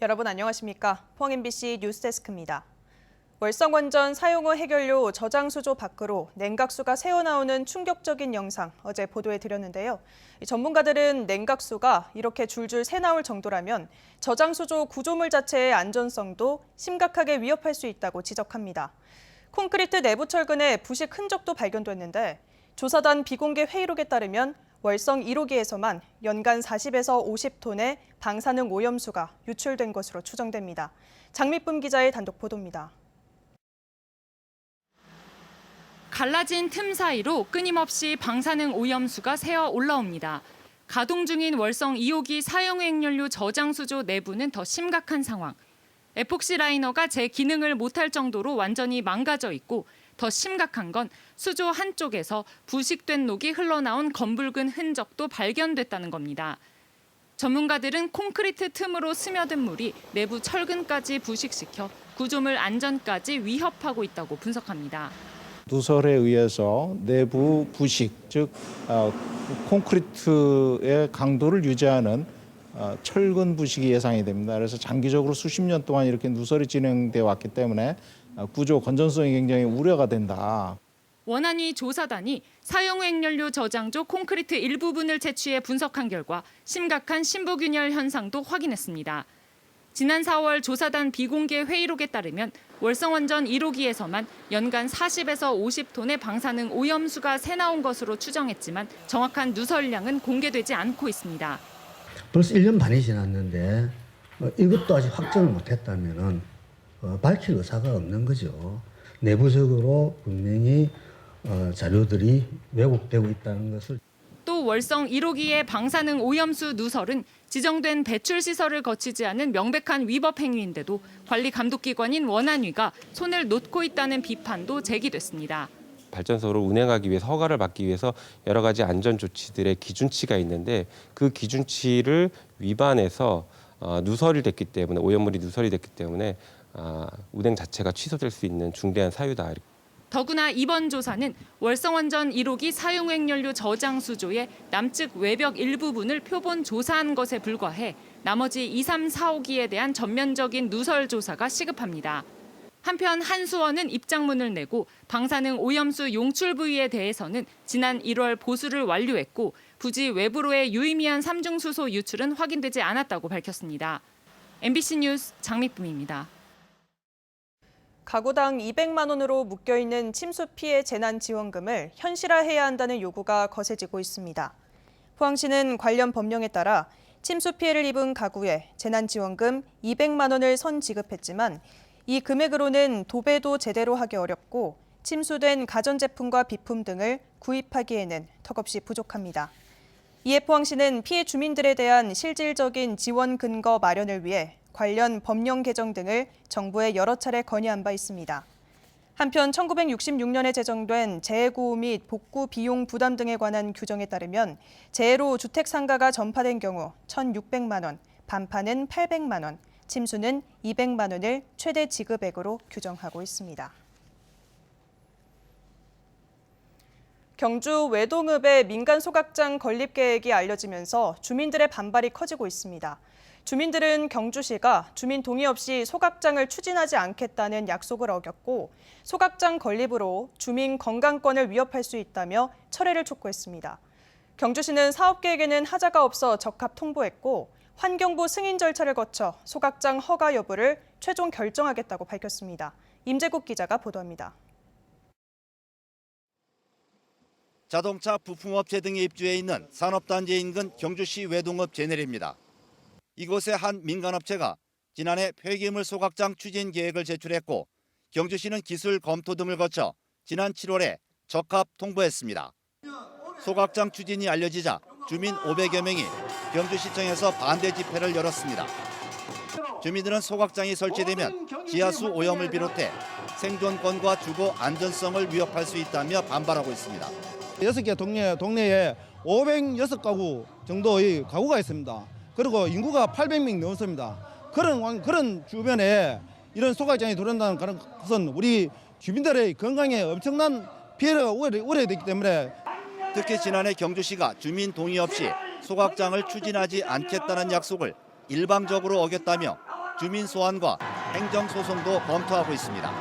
여러분 안녕하십니까? 포항 MBC 뉴스데스크입니다. 월성원전 사용 후 해결료 저장수조 밖으로 냉각수가 새어나오는 충격적인 영상 어제 보도해드렸는데요. 전문가들은 냉각수가 이렇게 줄줄 새나올 정도라면 저장수조 구조물 자체의 안전성도 심각하게 위협할 수 있다고 지적합니다. 콘크리트 내부 철근에 부식 흔적도 발견됐는데 조사단 비공개 회의록에 따르면 월성 1호기에서만 연간 40에서 50톤의 방사능 오염수가 유출된 것으로 추정됩니다. 장미쁨 기자의 단독 보도입니다. 갈라진 틈 사이로 끊임없이 방사능 오염수가 새어 올라옵니다. 가동 중인 월성 2호기 사용 핵연료 저장수조 내부는 더 심각한 상황. 에폭시 라이너가 제 기능을 못할 정도로 완전히 망가져 있고 더 심각한 건 수조 한쪽에서 부식된 녹이 흘러나온 검붉은 흔적도 발견됐다는 겁니다. 전문가들은 콘크리트 틈으로 스며든 물이 내부 철근까지 부식시켜 구조물 안전까지 위협하고 있다고 분석합니다. 누설에 의해서 내부 부식, 즉 콘크리트의 강도를 유지하는 철근 부식이 예상이 됩니다. 그래서 장기적으로 수십 년 동안 이렇게 누설이 진행돼 왔기 때문에 구조 건전성이 굉장히 우려가 된다. 원안위 조사단이 사용 핵연료 저장조 콘크리트 일부분을 채취해 분석한 결과 심각한 신부균열 현상도 확인했습니다. 지난 4월 조사단 비공개 회의록에 따르면 월성원전 1호기에서만 연간 40에서 50톤의 방사능 오염수가 새나온 것으로 추정했지만 정확한 누설량은 공개되지 않고 있습니다. 벌써 1년 반이 지났는데 이것도 아직 확정을 못했다면 밝힐 의사가 없는 거죠. 내부적으로 분명히 자료들이 왜곡되고 있다는 것을. 또 월성 1호기의 방사능 오염수 누설은 지정된 배출 시설을 거치지 않은 명백한 위법 행위인데도 관리 감독기관인 원안위가 손을 놓고 있다는 비판도 제기됐습니다. 발전소를 운행하기 위해서 허가를 받기 위해서 여러 가지 안전 조치들의 기준치가 있는데 그 기준치를 위반해서 누설이 됐기 때문에 오염물이 누설이 됐기 때문에 운행 자체가 취소될 수 있는 중대한 사유다. 더구나 이번 조사는 월성원전 1호기 사용 핵연료 저장수조의 남측 외벽 일부분을 표본 조사한 것에 불과해 나머지 2, 3, 4호기에 대한 전면적인 누설 조사가 시급합니다. 한편 한수원은 입장문을 내고 방사능 오염수 용출 부위에 대해서는 지난 1월 보수를 완료했고 부지 외부로의 유의미한 삼중수소 유출은 확인되지 않았다고 밝혔습니다. MBC 뉴스 장미쁨입니다. 가구당 200만 원으로 묶여있는 침수 피해 재난지원금을 현실화해야 한다는 요구가 거세지고 있습니다. 포항시는 관련 법령에 따라 침수 피해를 입은 가구에 재난지원금 200만 원을 선지급했지만 이 금액으로는 도배도 제대로 하기 어렵고 침수된 가전제품과 비품 등을 구입하기에는 턱없이 부족합니다. 이에 포항시는 피해 주민들에 대한 실질적인 지원 근거 마련을 위해 관련 법령 개정 등을 정부에 여러 차례 건의한 바 있습니다. 한편 1966년에 제정된 재해구호 및 복구 비용 부담 등에 관한 규정에 따르면 재해로 주택 상가가 전파된 경우 1,600만 원, 반파는 800만 원, 침수는 200만 원을 최대 지급액으로 규정하고 있습니다. 경주 외동읍의 민간 소각장 건립 계획이 알려지면서 주민들의 반발이 커지고 있습니다. 주민들은 경주시가 주민 동의 없이 소각장을 추진하지 않겠다는 약속을 어겼고 소각장 건립으로 주민 건강권을 위협할 수 있다며 철회를 촉구했습니다. 경주시는 사업 계획에는 하자가 없어 적합 통보했고 환경부 승인 절차를 거쳐 소각장 허가 여부를 최종 결정하겠다고 밝혔습니다. 임재국 기자가 보도합니다. 자동차 부품업체 등이 입주해 있는 산업단지 인근 경주시 외동읍 제넬입니다. 이곳의 한 민간업체가 지난해 폐기물 소각장 추진 계획을 제출했고 경주시는 기술 검토 등을 거쳐 지난 7월에 적합 통보했습니다. 소각장 추진이 알려지자 주민 500여 명이 경주시청에서 반대 집회를 열었습니다. 주민들은 소각장이 설치되면 지하수 오염을 비롯해 생존권과 주거 안전성을 위협할 수 있다며 반발하고 있습니다. 6개 동네에 506가구 정도의 가구가 있습니다. 그리고 인구가 800명 넘습니다. 그런 주변에 이런 소각장이 들어온다는 것은 우리 주민들의 건강에 엄청난 피해가 우려되기 때문에 특히 지난해 경주시가 주민 동의 없이 소각장을 추진하지 않겠다는 약속을 일방적으로 어겼다며 주민 소환과 행정 소송도 검토하고 있습니다.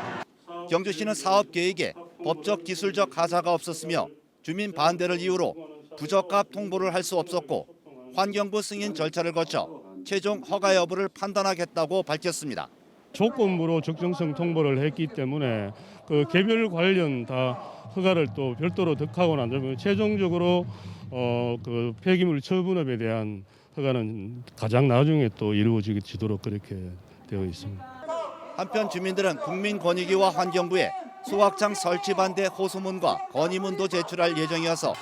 경주시는 사업 계획에 법적 기술적 하자가 없었으며 주민 반대를 이유로 부적합 통보를 할 수 없었고 환경부 승인 절차를 거쳐 최종 허가 여부를 판단하겠다고 밝혔습니다. 조건부로 적정성 통보를 했기 때문에 그 개별 관련 다 허가를 또 별도로 득하고 난 다음에 최종적으로 그 폐기물 처분업에 대한 허가는 가장 나중에 또 이루어지도록 그렇게 되어 있습니다. 한편 주민들은 국민권익위와 환경부에 소각장 설치 반대 호소문과 건의문도 제출할 예정이어서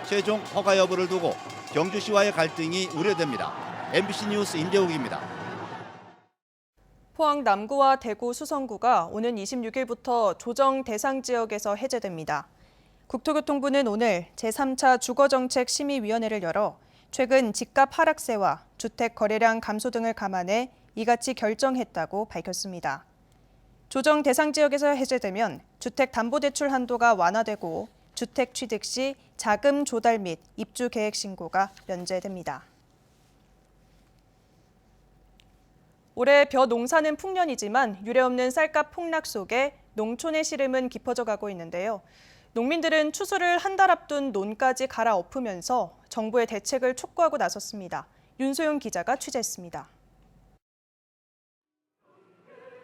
최종 허가 여부를 두고 경주시와의 갈등이 우려됩니다. MBC 뉴스 임재욱입니다. 포항 남구와 대구 수성구가 오는 26일부터 조정 대상 지역에서 해제됩니다. 국토교통부는 오늘 제3차 주거정책심의위원회를 열어 최근 집값 하락세와 주택 거래량 감소 등을 감안해 이같이 결정했다고 밝혔습니다. 조정 대상 지역에서 해제되면 주택담보대출 한도가 완화되고 주택 취득 시 자금 조달 및 입주 계획 신고가 면제됩니다. 올해 벼 농사는 풍년이지만 유례없는 쌀값 폭락 속에 농촌의 시름은 깊어져 가고 있는데요. 농민들은 추수를 한 달 앞둔 논까지 갈아엎으면서 정부의 대책을 촉구하고 나섰습니다. 윤소영 기자가 취재했습니다.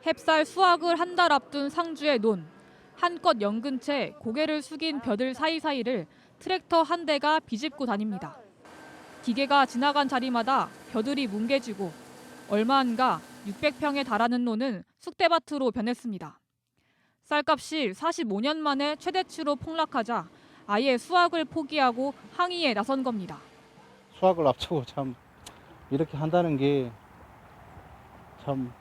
햅쌀 수확을 한 달 앞둔 상주의 논. 한껏 연근 채 고개를 숙인 벼들 사이사이를 트랙터 한 대가 비집고 다닙니다. 기계가 지나간 자리마다 벼들이 뭉개지고 얼마 안가 600평에 달하는 논은 쑥대밭으로 변했습니다. 쌀값이 45년 만에 최대치로 폭락하자 아예 수확을 포기하고 항의에 나선 겁니다. 수확을 앞두고 참 이렇게 한다는 게 참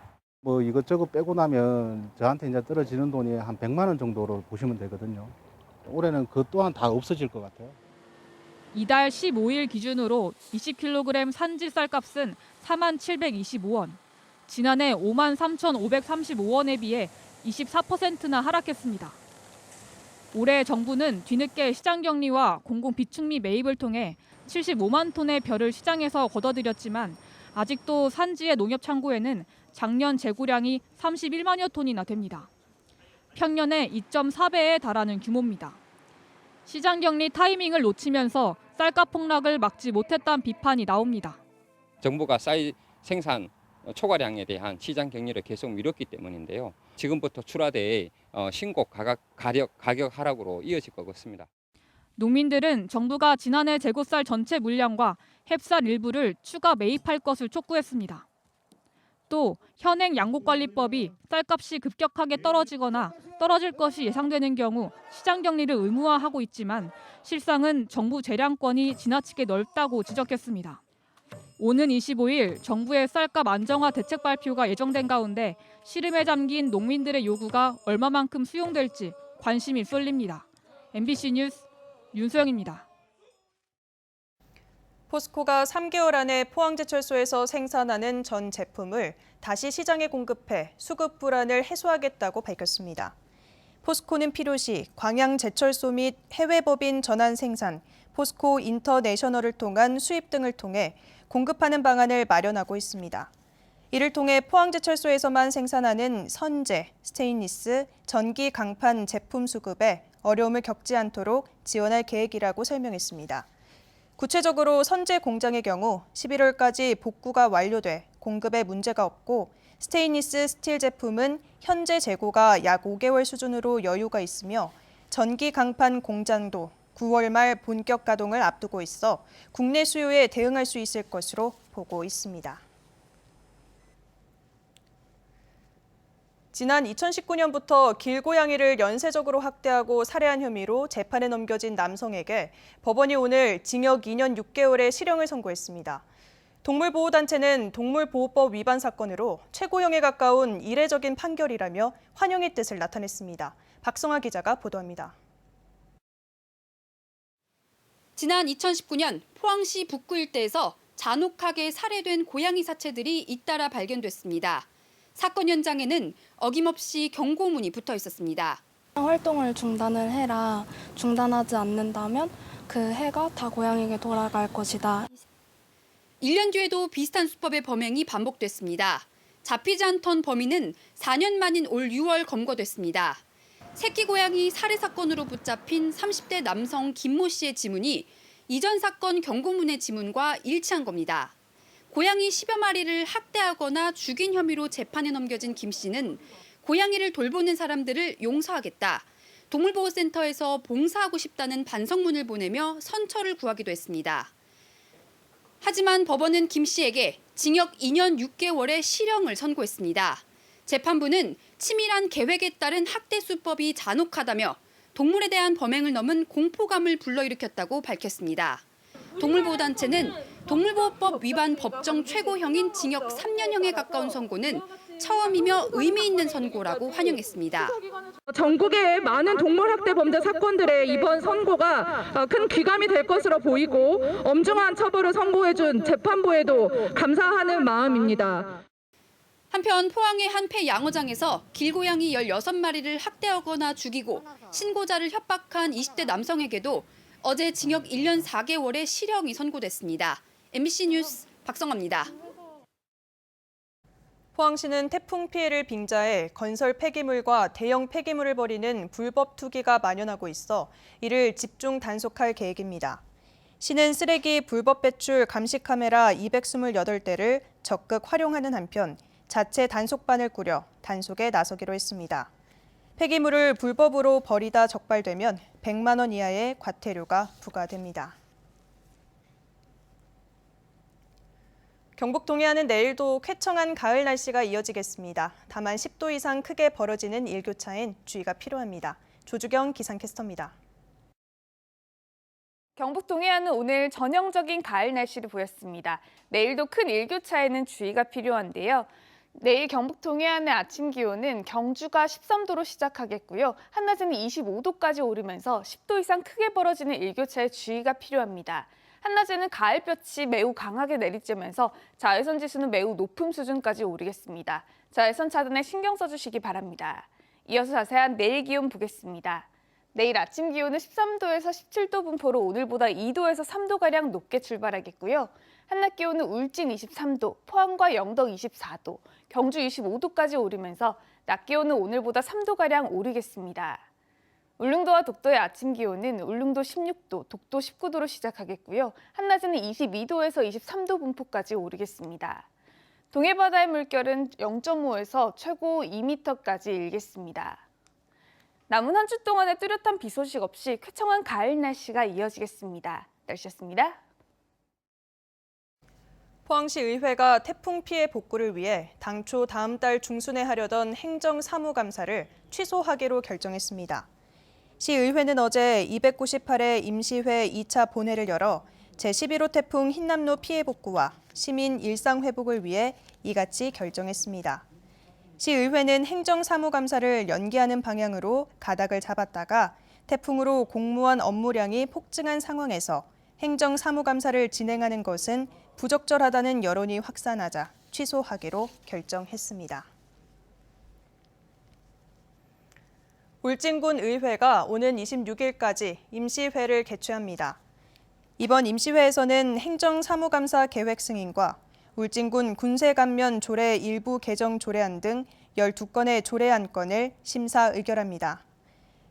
뭐 이것저것 빼고 나면 저한테 이제 떨어지는 돈이 한 100만 원 정도로 보시면 되거든요. 올해는 그 또한 다 없어질 것 같아요. 이달 15일 기준으로 20kg 산지 쌀값은 4725원, 지난해 53,535원에 비해 24%나 하락했습니다. 올해 정부는 뒤늦게 시장격리와 공공비축미 매입을 통해 75만 톤의 벼를 시장에서 걷어들였지만 아직도 산지의 농협창고에는 작년 재고량이 31만여 톤이나 됩니다. 평년의 2.4배에 달하는 규모입니다. 시장격리 타이밍을 놓치면서 쌀값 폭락을 막지 못했다는 비판이 나옵니다. 정부가 쌀 생산 초과량에 대한 시장 격리를 계속 미뤘기 때문인데요. 지금부터 출하될 신고 가격 하락으로 이어질 것 같습니다. 농민들은 정부가 지난해 재고쌀 전체 물량과 햅쌀 일부를 추가 매입할 것을 촉구했습니다. 또 현행 양곡관리법이 쌀값이 급격하게 떨어지거나 떨어질 것이 예상되는 경우 시장 격리를 의무화하고 있지만 실상은 정부 재량권이 지나치게 넓다고 지적했습니다. 오는 25일 정부의 쌀값 안정화 대책 발표가 예정된 가운데 시름에 잠긴 농민들의 요구가 얼마만큼 수용될지 관심이 쏠립니다. MBC 뉴스 윤소영입니다. 포스코가 3개월 안에 포항제철소에서 생산하는 전 제품을 다시 시장에 공급해 수급 불안을 해소하겠다고 밝혔습니다. 포스코는 필요시 광양제철소 및 해외 법인 전환 생산, 포스코 인터내셔널을 통한 수입 등을 통해 공급하는 방안을 마련하고 있습니다. 이를 통해 포항제철소에서만 생산하는 선제, 스테인리스, 전기 강판 제품 수급에 어려움을 겪지 않도록 지원할 계획이라고 설명했습니다. 구체적으로 선제 공장의 경우 11월까지 복구가 완료돼 공급에 문제가 없고 스테인리스 스틸 제품은 현재 재고가 약 5개월 수준으로 여유가 있으며 전기 강판 공장도 9월 말 본격 가동을 앞두고 있어 국내 수요에 대응할 수 있을 것으로 보고 있습니다. 지난 2019년부터 길고양이를 연쇄적으로 학대하고 살해한 혐의로 재판에 넘겨진 남성에게 법원이 오늘 징역 2년 6개월의 실형을 선고했습니다. 동물보호단체는 동물보호법 위반 사건으로 최고형에 가까운 이례적인 판결이라며 환영의 뜻을 나타냈습니다. 박성아 기자가 보도합니다. 지난 2019년 포항시 북구 일대에서 잔혹하게 살해된 고양이 사체들이 잇따라 발견됐습니다. 사건 현장에는 어김없이 경고문이 붙어 있었습니다. 활동을 중단을 해라. 중단하지 않는다면 그 해가 다 고양이에게 돌아갈 것이다. 1년 뒤에도 비슷한 수법의 범행이 반복됐습니다. 잡히지 않던 범인은 4년 만인 올 6월 검거됐습니다. 새끼 고양이 살해 사건으로 붙잡힌 30대 남성 김모 씨의 지문이 이전 사건 경고문의 지문과 일치한 겁니다. 고양이 10여 마리를 학대하거나 죽인 혐의로 재판에 넘겨진 김 씨는 고양이를 돌보는 사람들을 용서하겠다. 동물보호센터에서 봉사하고 싶다는 반성문을 보내며 선처를 구하기도 했습니다. 하지만 법원은 김 씨에게 징역 2년 6개월의 실형을 선고했습니다. 재판부는 치밀한 계획에 따른 학대 수법이 잔혹하다며 동물에 대한 범행을 넘은 공포감을 불러일으켰다고 밝혔습니다. 동물보호단체는 동물보호법 위반 법정 최고형인 징역 3년형에 가까운 선고는 처음이며 의미 있는 선고라고 환영했습니다. 전국의 많은 동물학대 범죄 사건들의 이번 선고가 큰 귀감이 될 것으로 보이고 엄중한 처벌을 선고해준 재판부에도 감사하는 마음입니다. 한편 포항의 한 폐 양어장에서 길고양이 16마리를 학대하거나 죽이고 신고자를 협박한 20대 남성에게도 어제 징역 1년 4개월의 실형이 선고됐습니다. MBC 뉴스 박성아입니다. 포항시는 태풍 피해를 빙자해 건설 폐기물과 대형 폐기물을 버리는 불법 투기가 만연하고 있어 이를 집중 단속할 계획입니다. 시는 쓰레기 불법 배출 감시 카메라 228대를 적극 활용하는 한편 자체 단속반을 꾸려 단속에 나서기로 했습니다. 폐기물을 불법으로 버리다 적발되면 100만 원 이하의 과태료가 부과됩니다. 경북 동해안은 내일도 쾌청한 가을 날씨가 이어지겠습니다. 다만 10도 이상 크게 벌어지는 일교차엔 주의가 필요합니다. 조주경 기상캐스터입니다. 경북 동해안은 오늘 전형적인 가을 날씨를 보였습니다. 내일도 큰 일교차에는 주의가 필요한데요. 내일 경북 동해안의 아침 기온은 경주가 13도로 시작하겠고요. 한낮에는 25도까지 오르면서 10도 이상 크게 벌어지는 일교차에 주의가 필요합니다. 한낮에는 가을볕이 매우 강하게 내리쬐면서 자외선 지수는 매우 높은 수준까지 오르겠습니다. 자외선 차단에 신경 써주시기 바랍니다. 이어서 자세한 내일 기온 보겠습니다. 내일 아침 기온은 13도에서 17도 분포로 오늘보다 2도에서 3도가량 높게 출발하겠고요. 한낮 기온은 울진 23도, 포항과 영덕 24도, 경주 25도까지 오르면서 낮 기온은 오늘보다 3도가량 오르겠습니다. 울릉도와 독도의 아침 기온은 울릉도 16도, 독도 19도로 시작하겠고요. 한낮에는 22도에서 23도 분포까지 오르겠습니다. 동해바다의 물결은 0.5에서 최고 2m까지 일겠습니다. 남은 한 주 동안의 뚜렷한 비 소식 없이 쾌청한 가을 날씨가 이어지겠습니다. 날씨였습니다. 포항시 의회가 태풍 피해 복구를 위해 당초 다음 달 중순에 하려던 행정사무감사를 취소하기로 결정했습니다. 시의회는 어제 298회 임시회 2차 본회를 열어 제11호 태풍 흰남노 피해 복구와 시민 일상 회복을 위해 이같이 결정했습니다. 시의회는 행정사무감사를 연기하는 방향으로 가닥을 잡았다가 태풍으로 공무원 업무량이 폭증한 상황에서 행정사무감사를 진행하는 것은 부적절하다는 여론이 확산하자 취소하기로 결정했습니다. 울진군 의회가 오는 26일까지 임시회를 개최합니다. 이번 임시회에서는 행정사무감사 계획 승인과 울진군 군세감면 조례 일부 개정 조례안 등 12건의 조례안건을 심사 의결합니다.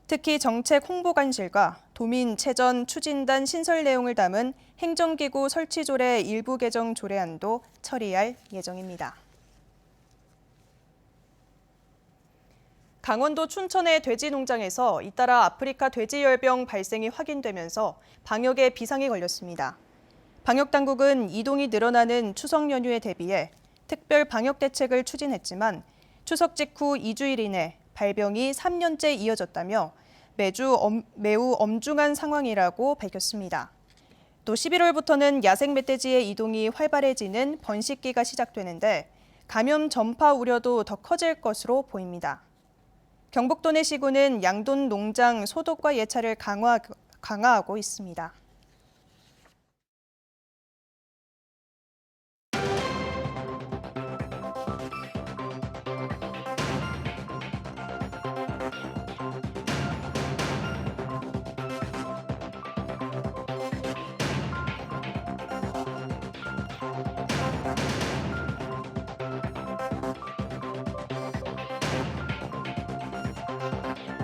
특히 정책홍보관실과 도민체전 추진단 신설 내용을 담은 행정기구 설치 조례 일부 개정 조례안도 처리할 예정입니다. 강원도 춘천의 돼지 농장에서 잇따라 아프리카 돼지열병 발생이 확인되면서 방역에 비상이 걸렸습니다. 방역당국은 이동이 늘어나는 추석 연휴에 대비해 특별 방역 대책을 추진했지만 추석 직후 2주일 이내 발병이 3년째 이어졌다며 매우 엄중한 상황이라고 밝혔습니다. 또 11월부터는 야생 멧돼지의 이동이 활발해지는 번식기가 시작되는데 감염 전파 우려도 더 커질 것으로 보입니다. 경북도 내시군은 양돈 농장 소독과 예찰을 강화하고 있습니다.